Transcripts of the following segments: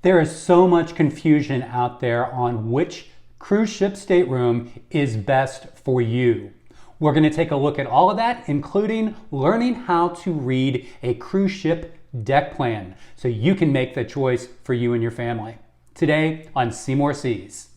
There is so much confusion out there on which cruise ship stateroom is best for you. We're going to take a look at all of that, including learning how to read a cruise ship deck plan so you can make the choice for you and your family. Today on See More Seas.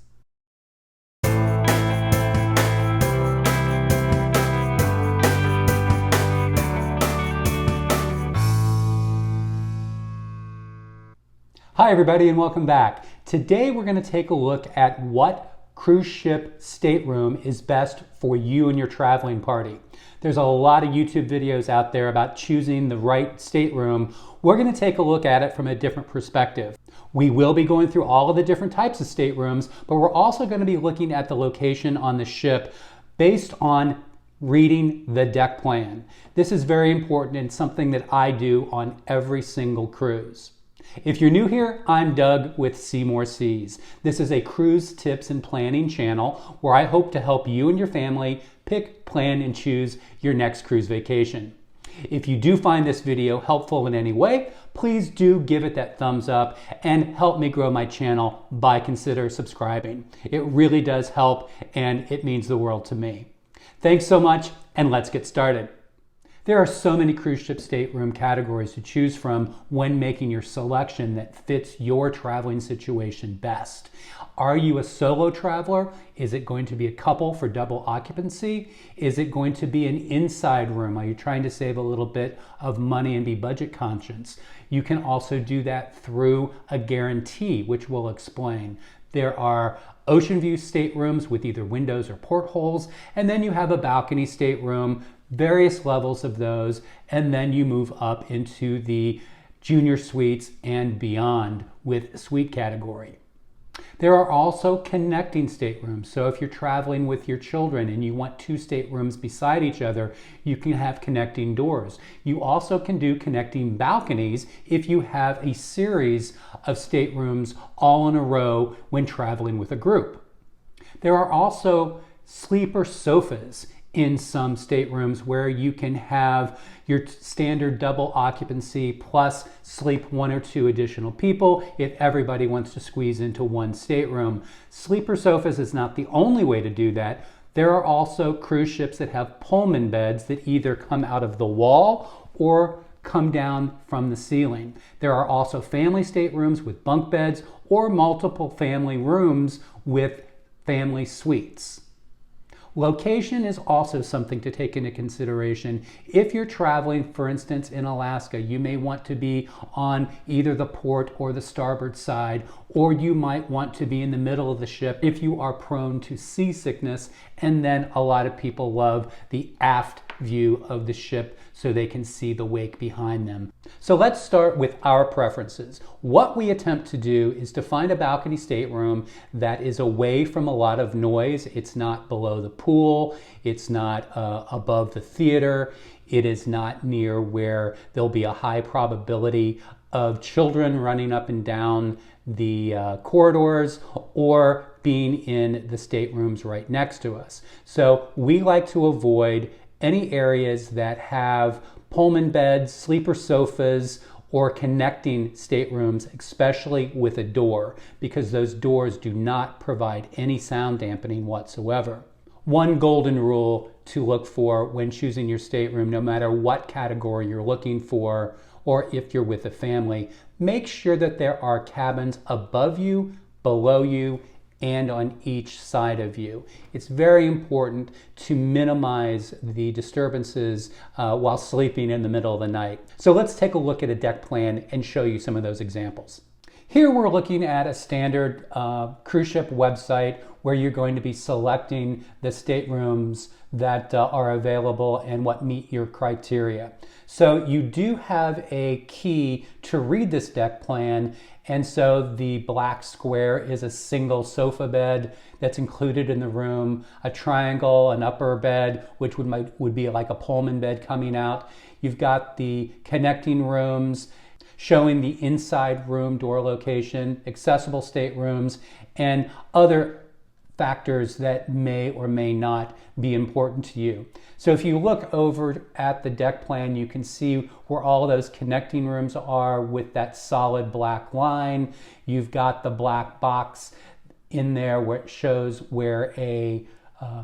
Hi everybody and welcome back. Today we're going to take a look at what cruise ship stateroom is best for you and your traveling party. There's a lot of YouTube videos out there about choosing the right stateroom. We're going to take a look at it from a different perspective. We will be going through all of the different types of staterooms, but we're also going to be looking at the location on the ship based on reading the deck plan. This is very important and something that I do on every single cruise. If you're new here, I'm Doug with See More Seas. This is a cruise tips and planning channel where I hope to help you and your family pick, plan, and choose your next cruise vacation. If you do find this video helpful in any way, please do give it that thumbs up and help me grow my channel by consider subscribing. It really does help and it means the world to me. Thanks so much and let's get started. There are so many cruise ship stateroom categories to choose from when making your selection that fits your traveling situation best. Are you a solo traveler? Is it going to be a couple for double occupancy? Is it going to be an inside room? Are you trying to save a little bit of money and be budget conscious? You can also do that through a guarantee, which we'll explain. There are Oceanview staterooms with either windows or portholes, and then you have a balcony stateroom, various levels of those, and then you move up into the junior suites and beyond with suite category. There are also connecting staterooms. So if you're traveling with your children and you want two staterooms beside each other, you can have connecting doors. You also can do connecting balconies if you have a series of staterooms all in a row when traveling with a group. There are also sleeper sofas in some staterooms where you can have your standard double occupancy plus sleep one or two additional people if everybody wants to squeeze into one stateroom. Sleeper sofas is not the only way to do that. There are also cruise ships that have Pullman beds that either come out of the wall or come down from the ceiling. There are also family staterooms with bunk beds or multiple family rooms with family suites. Location is also something to take into consideration. If you're traveling, for instance, in Alaska, you may want to be on either the port or the starboard side, or you might want to be in the middle of the ship if you are prone to seasickness. And then a lot of people love the aft view of the ship so they can see the wake behind them. So let's start with our preferences. What we attempt to do is to find a balcony stateroom that is away from a lot of noise. It's not below the pool, it's not above the theater, it is not near where there'll be a high probability of children running up and down the corridors or being in the staterooms right next to us. So we like to avoid any areas that have Pullman beds, sleeper sofas, or connecting staterooms, especially with a door, because those doors do not provide any sound dampening whatsoever. One golden rule to look for when choosing your stateroom, no matter what category you're looking for, or if you're with a family, make sure that there are cabins above you, below you, and on each side of you. It's very important to minimize the disturbances while sleeping in the middle of the night. So let's take a look at a deck plan and show you some of those examples. Here we're looking at a standard cruise ship website where you're going to be selecting the staterooms that are available and what meet your criteria. So you do have a key to read this deck plan, and so the black square is a single sofa bed that's included in the room, a triangle, an upper bed, which would be like a Pullman bed coming out. You've got the connecting rooms showing the inside room door location, accessible staterooms, and other factors that may or may not be important to you. So if you look over at the deck plan, you can see where all those connecting rooms are with that solid black line. You've got the black box in there where it shows where a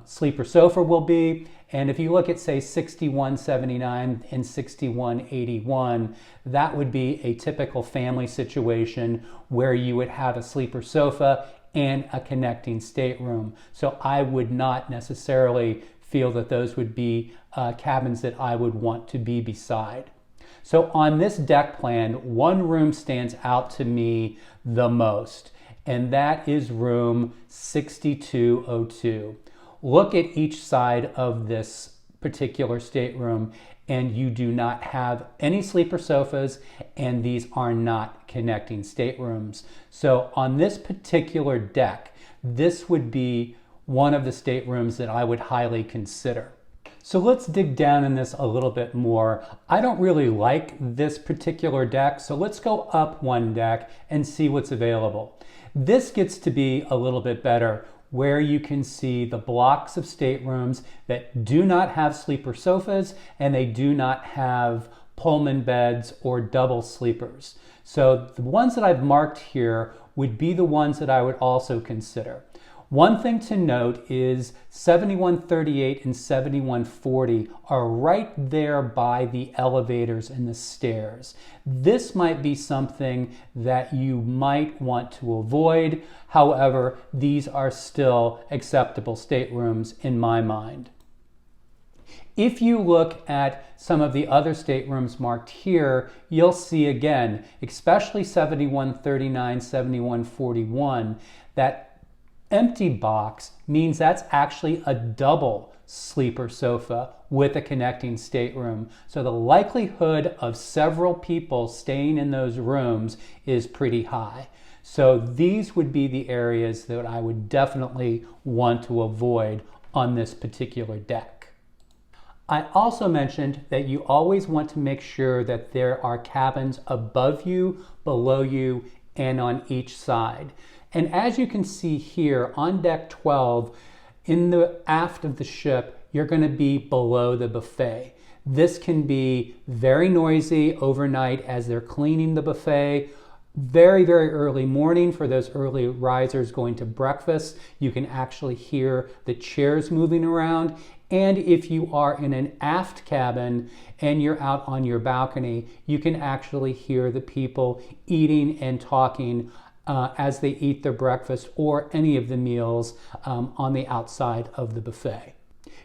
sleeper sofa will be. And if you look at, say, 6179 and 6181, that would be a typical family situation where you would have a sleeper sofa and a connecting stateroom. So I would not necessarily feel that those would be cabins that I would want to be beside. So on this deck plan, one room stands out to me the most, and that is room 6202. Look at each side of this particular stateroom, and you do not have any sleeper sofas, and these are not connecting staterooms. So on this particular deck, this would be one of the staterooms that I would highly consider. So let's dig down in this a little bit more. I don't really like this particular deck, so let's go up one deck and see what's available. This gets to be a little bit better, where you can see the blocks of staterooms that do not have sleeper sofas and they do not have Pullman beds or double sleepers. So the ones that I've marked here would be the ones that I would also consider. One thing to note is 7138 and 7140 are right there by the elevators and the stairs. This might be something that you might want to avoid. However, these are still acceptable staterooms in my mind. If you look at some of the other staterooms marked here, you'll see again, especially 7139, 7141, that empty box means that's actually a double sleeper sofa with a connecting stateroom. So the likelihood of several people staying in those rooms is pretty high. So these would be the areas that I would definitely want to avoid on this particular deck. I also mentioned that you always want to make sure that there are cabins above you, below you, and on each side. And as you can see here on deck 12, in the aft of the ship, you're going to be below the buffet. This can be very noisy overnight as they're cleaning the buffet. Very, very early morning for those early risers going to breakfast. You can actually hear the chairs moving around. And if you are in an aft cabin and you're out on your balcony, you can actually hear the people eating and talking as they eat their breakfast or any of the meals on the outside of the buffet.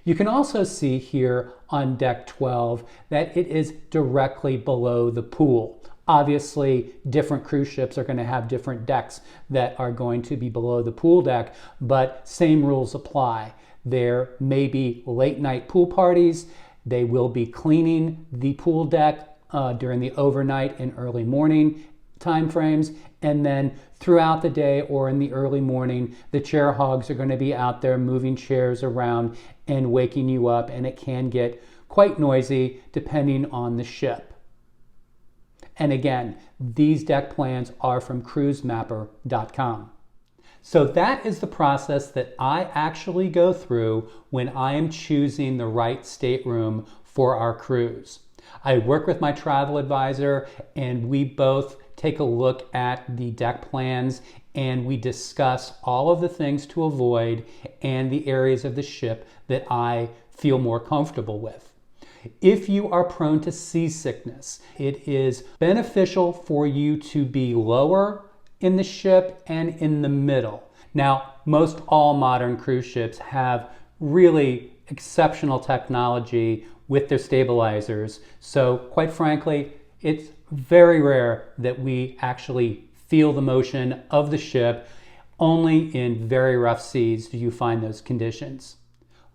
You can also see here on deck 12 that it is directly below the pool. Obviously, different cruise ships are going to have different decks that are going to be below the pool deck, but same rules apply. There may be late night pool parties. They will be cleaning the pool deck during the overnight and early morning time frames, and then throughout the day or in the early morning, the chair hogs are going to be out there moving chairs around and waking you up, and it can get quite noisy depending on the ship. And again, these deck plans are from cruisemapper.com. So that is the process that I actually go through when I am choosing the right stateroom for our cruise. I work with my travel advisor, and we both take a look at the deck plans, and we discuss all of the things to avoid and the areas of the ship that I feel more comfortable with. If you are prone to seasickness, it is beneficial for you to be lower in the ship and in the middle. Now, most all modern cruise ships have really exceptional technology with their stabilizers. So quite frankly, it's very rare that we actually feel the motion of the ship. Only in very rough seas do you find those conditions.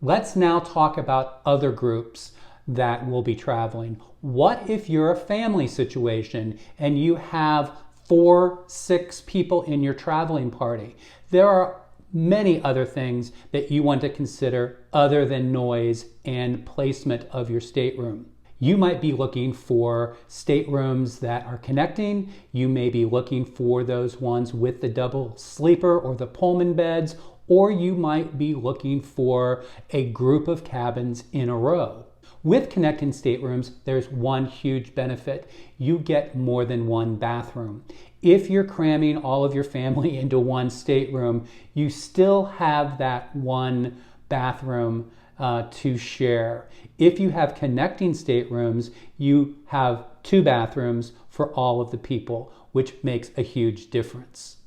Let's now talk about other groups that will be traveling. What if you're a family situation and you have 4-6 people in your traveling party? There are many other things that you want to consider other than noise and placement of your stateroom. You might be looking for staterooms that are connecting. You may be looking for those ones with the double sleeper or the Pullman beds, or you might be looking for a group of cabins in a row. With connecting staterooms, there's one huge benefit. You get more than one bathroom. If you're cramming all of your family into one stateroom, you still have that one bathroom to share. If you have connecting staterooms, you have two bathrooms for all of the people, which makes a huge difference.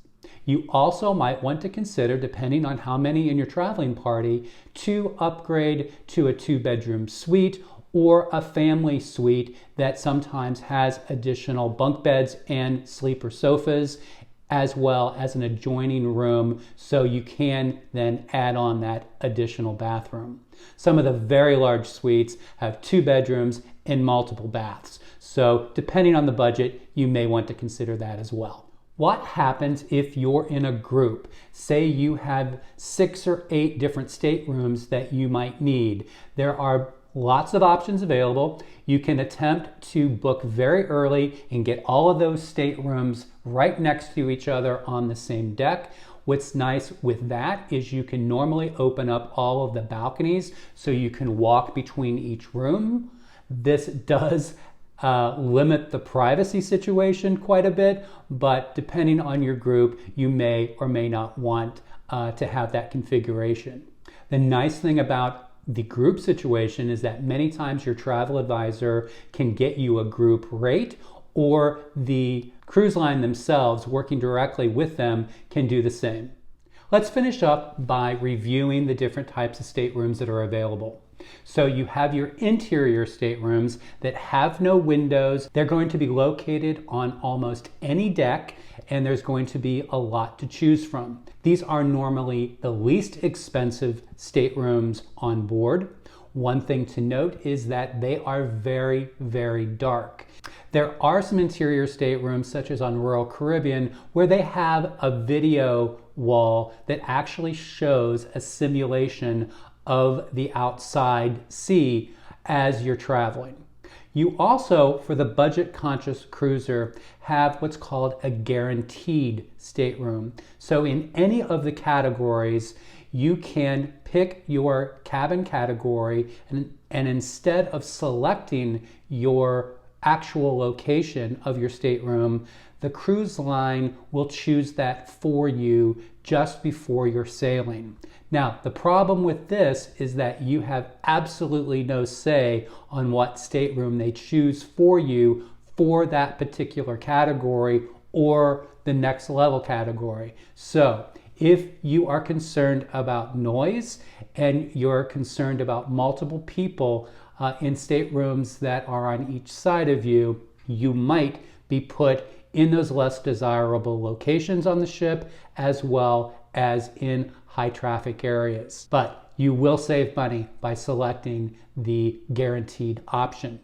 You also might want to consider, depending on how many in your traveling party, to upgrade to a 2-bedroom suite or a family suite that sometimes has additional bunk beds and sleeper sofas, as well as an adjoining room, so you can then add on that additional bathroom. Some of the very large suites have 2 bedrooms and multiple baths. So depending on the budget, you may want to consider that as well. What happens if you're in a group? Say you have 6 or 8 different staterooms that you might need. There are lots of options available. You can attempt to book very early and get all of those staterooms right next to each other on the same deck. What's nice with that is you can normally open up all of the balconies so you can walk between each room. This does limit the privacy situation quite a bit, but depending on your group, you may or may not want to have that configuration. The nice thing about the group situation is that many times your travel advisor can get you a group rate, or the cruise line themselves, working directly with them, can do the same. Let's finish up by reviewing the different types of staterooms that are available. So you have your interior staterooms that have no windows. They're going to be located on almost any deck, and there's going to be a lot to choose from. These are normally the least expensive staterooms on board. One thing to note is that they are very, very dark. There are some interior staterooms, such as on Royal Caribbean, where they have a video wall that actually shows a simulation of the outside sea as you're traveling. You also, for the budget-conscious cruiser, have what's called a guaranteed stateroom. So in any of the categories, you can pick your cabin category, and instead of selecting your actual location of your stateroom, the cruise line will choose that for you just before you're sailing. Now, the problem with this is that you have absolutely no say on what stateroom they choose for you for that particular category or the next level category. So if you are concerned about noise and you're concerned about multiple people in staterooms that are on each side of you, you might be put in those less desirable locations on the ship, as well as in high traffic areas. But you will save money by selecting the guaranteed option.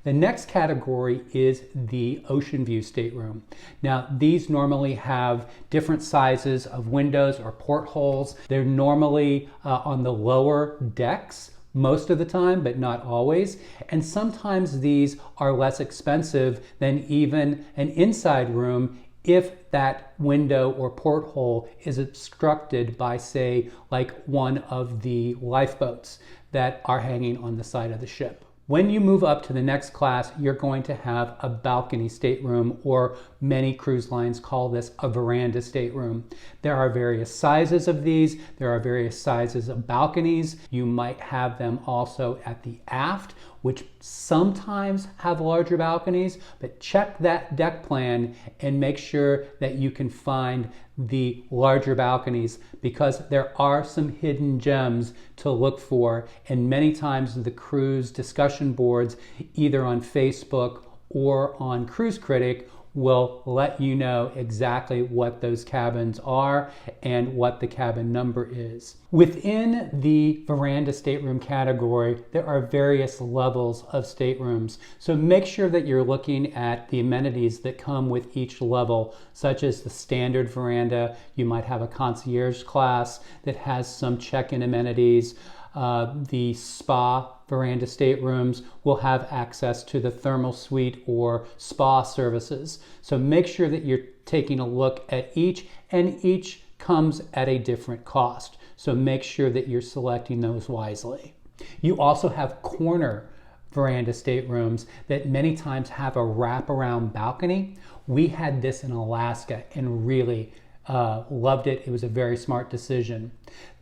The next category is the Oceanview stateroom. Now, these normally have different sizes of windows or portholes. They're normally on the lower decks most of the time, but not always. And sometimes these are less expensive than even an inside room if that window or porthole is obstructed by, say, like one of the lifeboats that are hanging on the side of the ship. When you move up to the next class, you're going to have a balcony stateroom, or many cruise lines call this a veranda stateroom. There are various sizes of these. There are various sizes of balconies. You might have them also at the aft, which sometimes have larger balconies, but check that deck plan and make sure that you can find the larger balconies, because there are some hidden gems to look for, and many times the cruise discussion boards, either on Facebook or on Cruise Critic, will let you know exactly what those cabins are and what the cabin number is. Within the veranda stateroom category, there are various levels of staterooms. So make sure that you're looking at the amenities that come with each level, such as the standard veranda. You might have a concierge class that has some check-in amenities. The spa veranda staterooms will have access to the thermal suite or spa services. So make sure that you're taking a look at each, and each comes at a different cost. So make sure that you're selecting those wisely. You also have corner veranda staterooms that many times have a wraparound balcony. We had this in Alaska and really loved it. It was a very smart decision.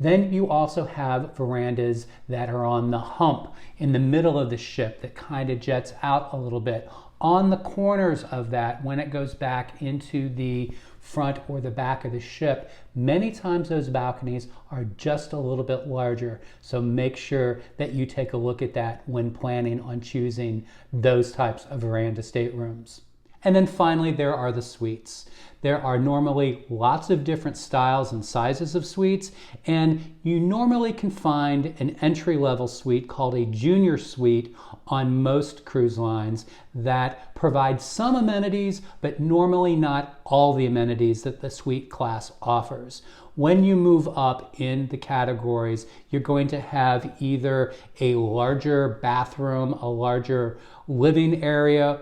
Then you also have verandas that are on the hump in the middle of the ship that kind of jets out a little bit. On the corners of that, when it goes back into the front or the back of the ship, many times those balconies are just a little bit larger. So make sure that you take a look at that when planning on choosing those types of veranda staterooms. And then finally, there are the suites. There are normally lots of different styles and sizes of suites, and you normally can find an entry-level suite called a junior suite on most cruise lines that provide some amenities, but normally not all the amenities that the suite class offers. When you move up in the categories, you're going to have either a larger bathroom, a larger living area.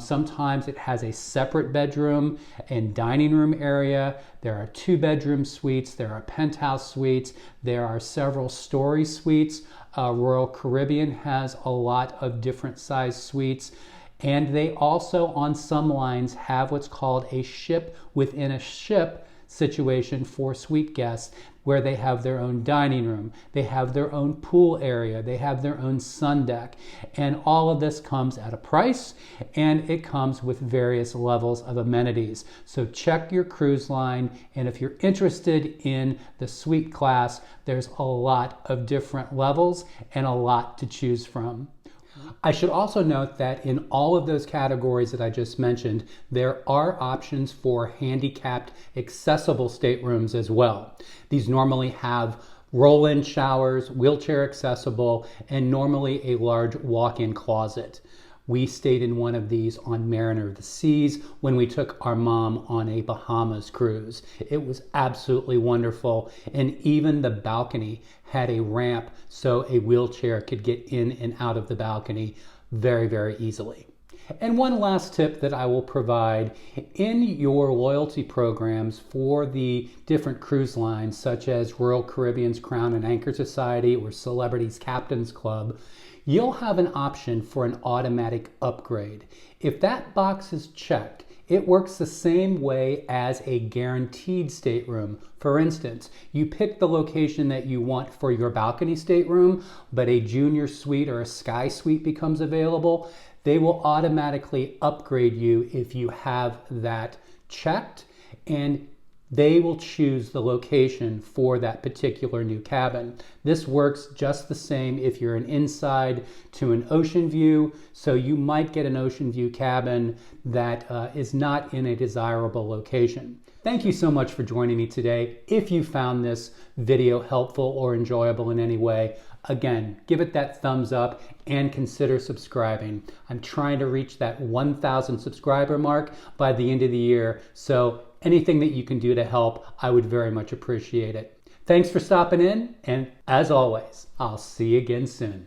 Sometimes it has a separate bedroom and dining room area. There are 2-bedroom suites. There are penthouse suites. There are several story suites. Royal Caribbean has a lot of different size suites. And they also, on some lines, have what's called a ship within a ship situation for suite guests, where they have their own dining room, they have their own pool area, they have their own sun deck, and all of this comes at a price, and it comes with various levels of amenities. So check your cruise line, and if you're interested in the suite class, there's a lot of different levels and a lot to choose from. I should also note that in all of those categories that I just mentioned, there are options for handicapped accessible staterooms as well. These normally have roll-in showers, wheelchair accessible, and normally a large walk-in closet. We stayed in one of these on Mariner of the Seas when we took our mom on a Bahamas cruise. It was absolutely wonderful, and even the balcony had a ramp so a wheelchair could get in and out of the balcony very, very easily. And one last tip that I will provide: in your loyalty programs for the different cruise lines, such as Royal Caribbean's Crown and Anchor Society or Celebrities Captains Club, you'll have an option for an automatic upgrade. If that box is checked, it works the same way as a guaranteed stateroom. For instance, you pick the location that you want for your balcony stateroom, but a junior suite or a sky suite becomes available. They will automatically upgrade you if you have that checked, and they will choose the location for that particular new cabin. This works just the same if you're an inside to an Oceanview, so you might get an Oceanview cabin that is not in a desirable location. Thank you so much for joining me today. If you found this video helpful or enjoyable in any way, again, give it that thumbs up and consider subscribing. I'm trying to reach that 1,000 subscriber mark by the end of the year, so anything that you can do to help, I would very much appreciate it. Thanks for stopping in, and as always, I'll see you again soon.